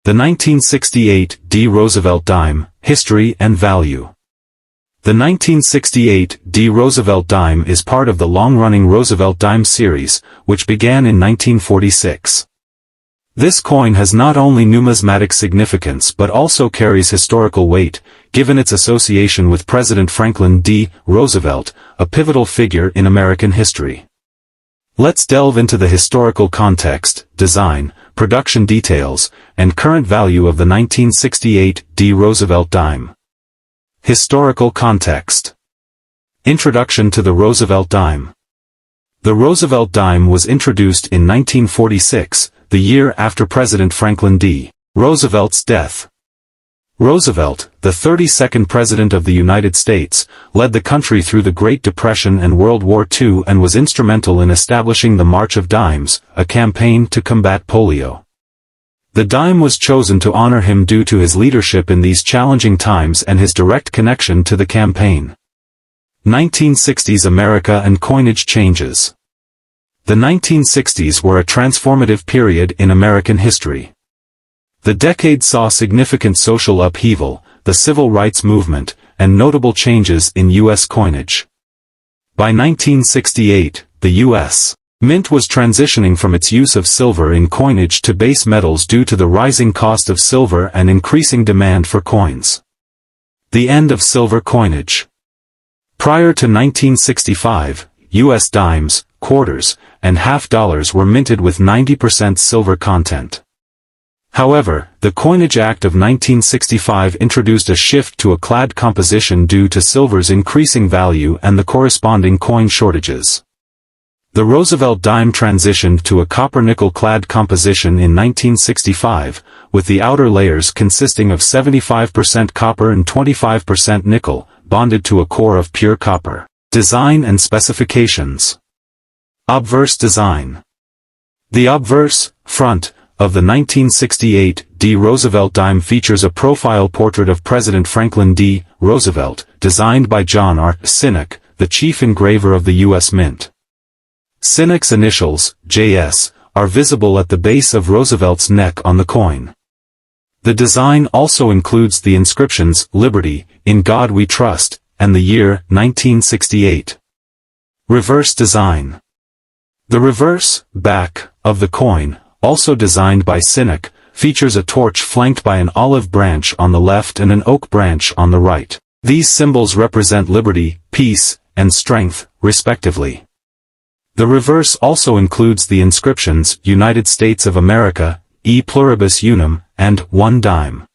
The 1968 D. Roosevelt Dime, History and Value. The 1968 D. Roosevelt Dime is part of the long-running Roosevelt Dime series, which began in 1946. This coin has not only numismatic significance but also carries historical weight, given its association with President Franklin D. Roosevelt, a pivotal figure in American history. Let's delve into the historical context, design, production details, and current value of the 1968 D. Roosevelt Dime. Historical context. Introduction to the Roosevelt Dime. The Roosevelt Dime was introduced in 1946, the year after President Franklin D. Roosevelt's death. Roosevelt, the 32nd President of the United States, led the country through the Great Depression and World War II and was instrumental in establishing the March of Dimes, a campaign to combat polio. The dime was chosen to honor him due to his leadership in these challenging times and his direct connection to the campaign. 1960s America and coinage changes. The 1960s were a transformative period in American history. The decade saw significant social upheaval, the civil rights movement, and notable changes in U.S. coinage. By 1968, the U.S. Mint was transitioning from its use of silver in coinage to base metals due to the rising cost of silver and increasing demand for coins. The end of silver coinage. Prior to 1965, U.S. dimes, quarters, and half dollars were minted with 90% silver content. However, the Coinage Act of 1965 introduced a shift to a clad composition due to silver's increasing value and the corresponding coin shortages. The Roosevelt dime transitioned to a copper-nickel clad composition in 1965, with the outer layers consisting of 75% copper and 25% nickel, bonded to a core of pure copper. Design and specifications. Obverse design. The obverse, front, of the 1968 D. Roosevelt dime features a profile portrait of President Franklin D. Roosevelt, designed by John R. Sinnock, the chief engraver of the U.S. Mint. Sinnock's initials, J.S., are visible at the base of Roosevelt's neck on the coin. The design also includes the inscriptions, "Liberty, in God We Trust," and the year, 1968. Reverse design. The reverse, back, of the coin, also designed by Sinnock, features a torch flanked by an olive branch on the left and an oak branch on the right. These symbols represent liberty, peace, and strength, respectively. The reverse also includes the inscriptions, United States of America, E pluribus unum, and 1 dime.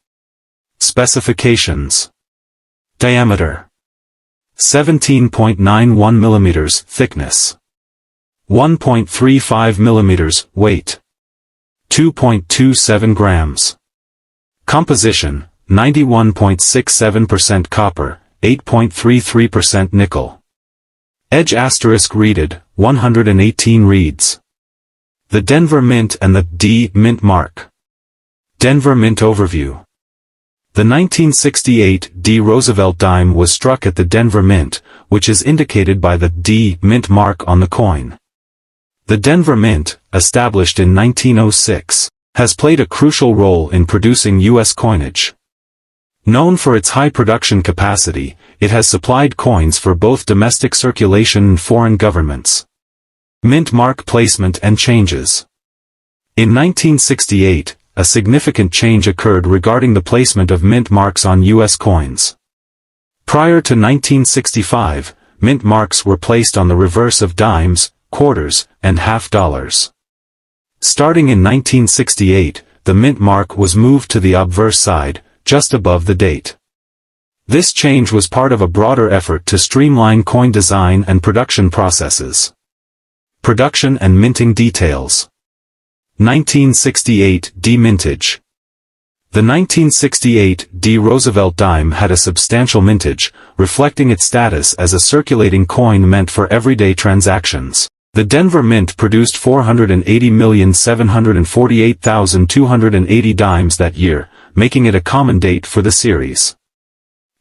Specifications. Diameter. 17.91 mm thickness. 1.35 mm weight. 2.27 grams. Composition, 91.67% copper, 8.33% nickel. Edge * reeded, 118 reeds. The Denver Mint and the D. Mint mark. Denver Mint overview. The 1968 D. Roosevelt dime was struck at the Denver Mint, which is indicated by the D. Mint mark on the coin. The Denver Mint, established in 1906, has played a crucial role in producing U.S. coinage. Known for its high production capacity, it has supplied coins for both domestic circulation and foreign governments. Mint mark placement and changes. In 1968, a significant change occurred regarding the placement of mint marks on U.S. coins. Prior to 1965, mint marks were placed on the reverse of dimes, quarters, and half dollars. Starting in 1968, the mint mark was moved to the obverse side, just above the date. This change was part of a broader effort to streamline coin design and production processes. Production and minting details. 1968 D. Mintage. The 1968 D. Roosevelt dime had a substantial mintage, reflecting its status as a circulating coin meant for everyday transactions. The Denver Mint produced 480,748,280 dimes that year, making it a common date for the series.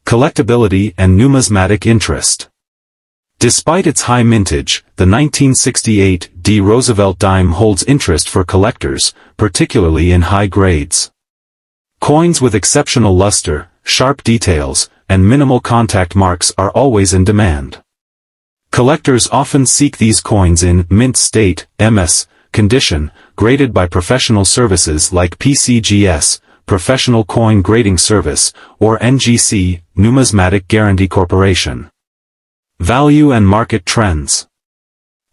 Collectibility and numismatic interest. Despite its high mintage, the 1968 D. Roosevelt dime holds interest for collectors, particularly in high grades. Coins with exceptional luster, sharp details, and minimal contact marks are always in demand. Collectors often seek these coins in mint state, MS, condition, graded by professional services like PCGS, Professional Coin Grading Service, or NGC, Numismatic Guarantee Corporation. Value and market trends.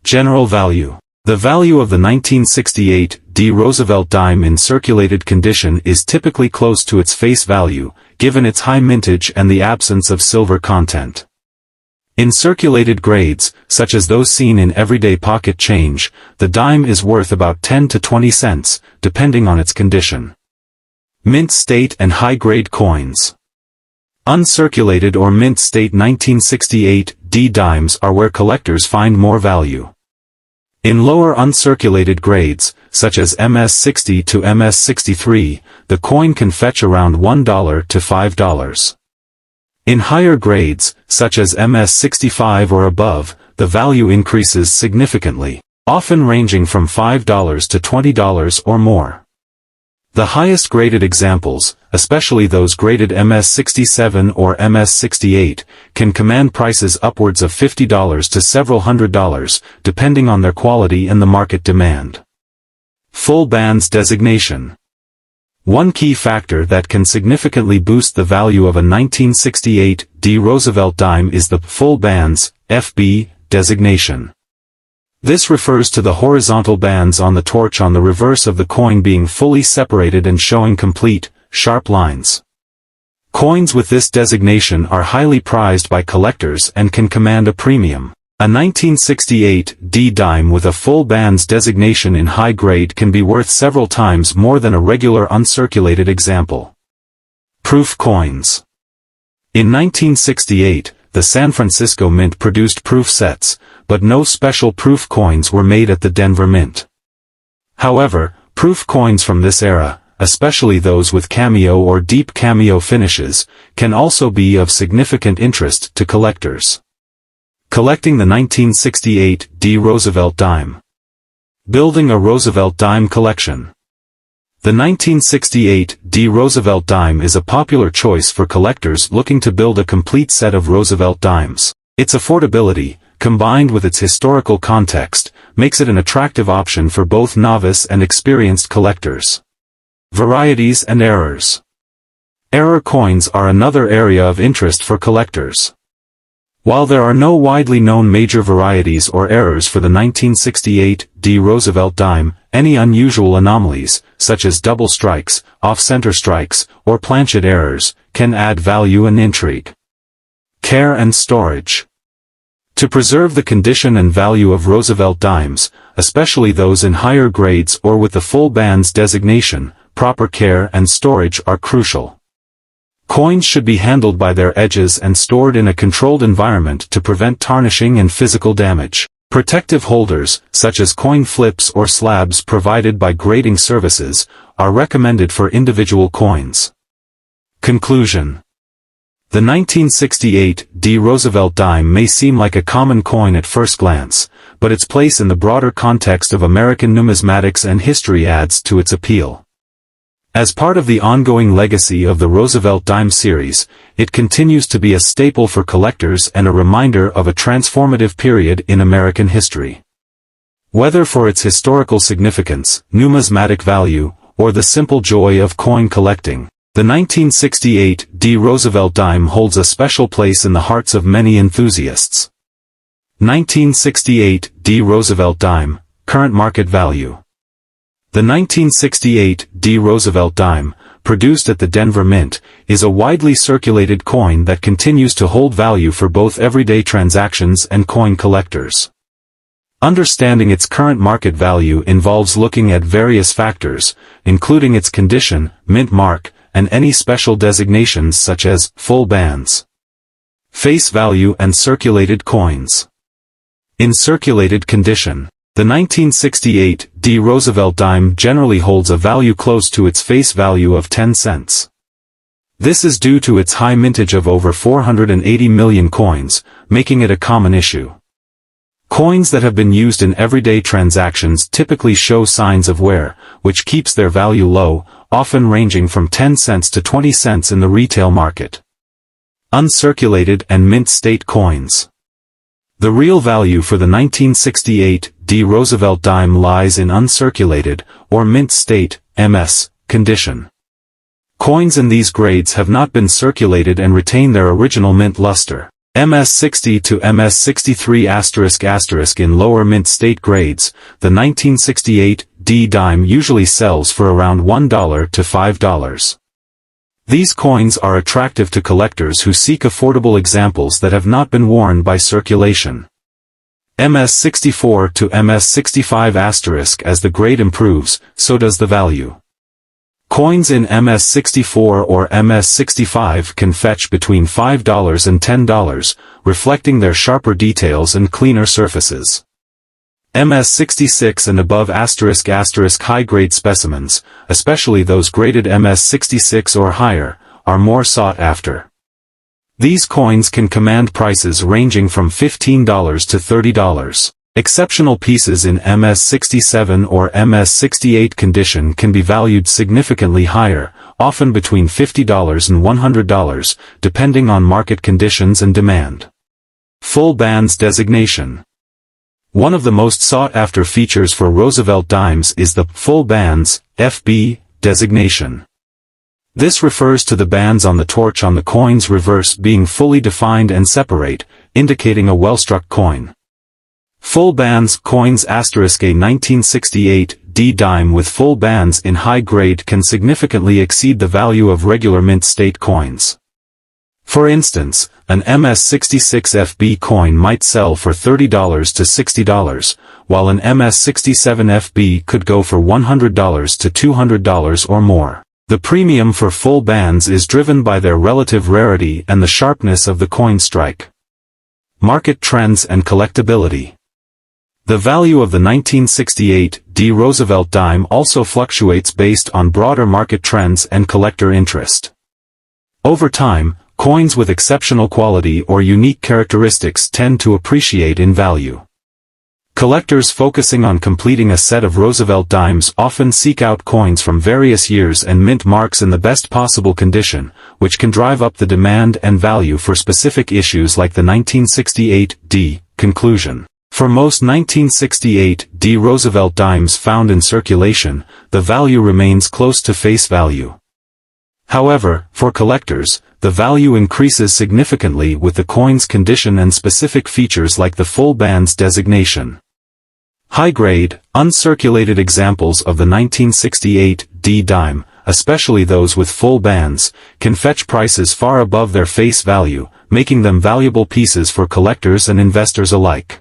General value. The value of the 1968 D. Roosevelt dime in circulated condition is typically close to its face value, given its high mintage and the absence of silver content. In circulated grades, such as those seen in everyday pocket change, the dime is worth about 10 to 20 cents, depending on its condition. Mint state and high-grade coins. Uncirculated or mint state 1968 D dimes are where collectors find more value. In lower uncirculated grades, such as MS-60 to MS-63, the coin can fetch around $1 to $5. In higher grades, such as MS-65 or above, the value increases significantly, often ranging from $5 to $20 or more. The highest graded examples, especially those graded MS-67 or MS-68, can command prices upwards of $50 to several $100s, depending on their quality and the market demand. Full bands designation. One key factor that can significantly boost the value of a 1968 D. Roosevelt dime is the full bands, FB, designation. This refers to the horizontal bands on the torch on the reverse of the coin being fully separated and showing complete, sharp lines. Coins with this designation are highly prized by collectors and can command a premium. A 1968 D dime with a full bands designation in high grade can be worth several times more than a regular uncirculated example. Proof coins. In 1968, the San Francisco Mint produced proof sets, but no special proof coins were made at the Denver Mint. However, proof coins from this era, especially those with cameo or deep cameo finishes, can also be of significant interest to collectors. Collecting the 1968 D. Roosevelt dime. Building a Roosevelt dime collection. The 1968 D. Roosevelt dime is a popular choice for collectors looking to build a complete set of Roosevelt dimes. Its affordability, combined with its historical context, makes it an attractive option for both novice and experienced collectors. Varieties and errors. Error coins are another area of interest for collectors. While there are no widely known major varieties or errors for the 1968 D. Roosevelt dime, any unusual anomalies, such as double strikes, off-center strikes, or planchet errors, can add value and intrigue. Care and storage. To preserve the condition and value of Roosevelt dimes, especially those in higher grades or with the full bands designation, proper care and storage are crucial. Coins should be handled by their edges and stored in a controlled environment to prevent tarnishing and physical damage. Protective holders, such as coin flips or slabs provided by grading services, are recommended for individual coins. Conclusion. The 1968 D. Roosevelt dime may seem like a common coin at first glance, but its place in the broader context of American numismatics and history adds to its appeal. As part of the ongoing legacy of the Roosevelt dime series, it continues to be a staple for collectors and a reminder of a transformative period in American history. Whether for its historical significance, numismatic value, or the simple joy of coin collecting, the 1968 D. Roosevelt dime holds a special place in the hearts of many enthusiasts. 1968 D. Roosevelt dime, current market value. The 1968 D. Roosevelt dime, produced at the Denver Mint, is a widely circulated coin that continues to hold value for both everyday transactions and coin collectors. Understanding its current market value involves looking at various factors, including its condition, mint mark, and any special designations such as full bands. Face value and circulated coins. In circulated condition, the 1968 D. Roosevelt dime generally holds a value close to its face value of 10 cents. This is due to its high mintage of over 480 million coins, making it a common issue. Coins that have been used in everyday transactions typically show signs of wear, which keeps their value low, often ranging from 10 cents to 20 cents in the retail market. Uncirculated and mint state coins. The real value for the 1968 D. Roosevelt dime lies in uncirculated, or mint state, MS, condition. Coins in these grades have not been circulated and retain their original mint luster. MS-60 to MS-63*** in lower mint state grades, the 1968 D dime usually sells for around $1 to $5. These coins are attractive to collectors who seek affordable examples that have not been worn by circulation. MS-64 to MS-65**, as the grade improves, so does the value. Coins in MS-64 or MS-65 can fetch between $5 and $10, reflecting their sharper details and cleaner surfaces. MS-66 and above *** high-grade specimens, especially those graded MS-66 or higher, are more sought after. These coins can command prices ranging from $15 to $30. Exceptional pieces in MS-67 or MS-68 condition can be valued significantly higher, often between $50 and $100, depending on market conditions and demand. Full bands designation. One of the most sought-after features for Roosevelt dimes is the full bands, FB, designation. This refers to the bands on the torch on the coin's reverse being fully defined and separate, indicating a well-struck coin. Full bands coins *** a 1968 D dime with full bands in high grade can significantly exceed the value of regular mint state coins. For instance, an MS-66 FB coin might sell for $30 to $60, while an MS-67 FB could go for $100 to $200 or more. The premium for full bands is driven by their relative rarity and the sharpness of the coin strike. Market trends and collectibility. The value of the 1968 D. Roosevelt dime also fluctuates based on broader market trends and collector interest. Over time, coins with exceptional quality or unique characteristics tend to appreciate in value. Collectors focusing on completing a set of Roosevelt dimes often seek out coins from various years and mint marks in the best possible condition, which can drive up the demand and value for specific issues like the 1968 D. Conclusion. For most 1968 D. Roosevelt dimes found in circulation, the value remains close to face value. However, for collectors, the value increases significantly with the coin's condition and specific features like the full bands designation. High-grade, uncirculated examples of the 1968 D dime, especially those with full bands, can fetch prices far above their face value, making them valuable pieces for collectors and investors alike.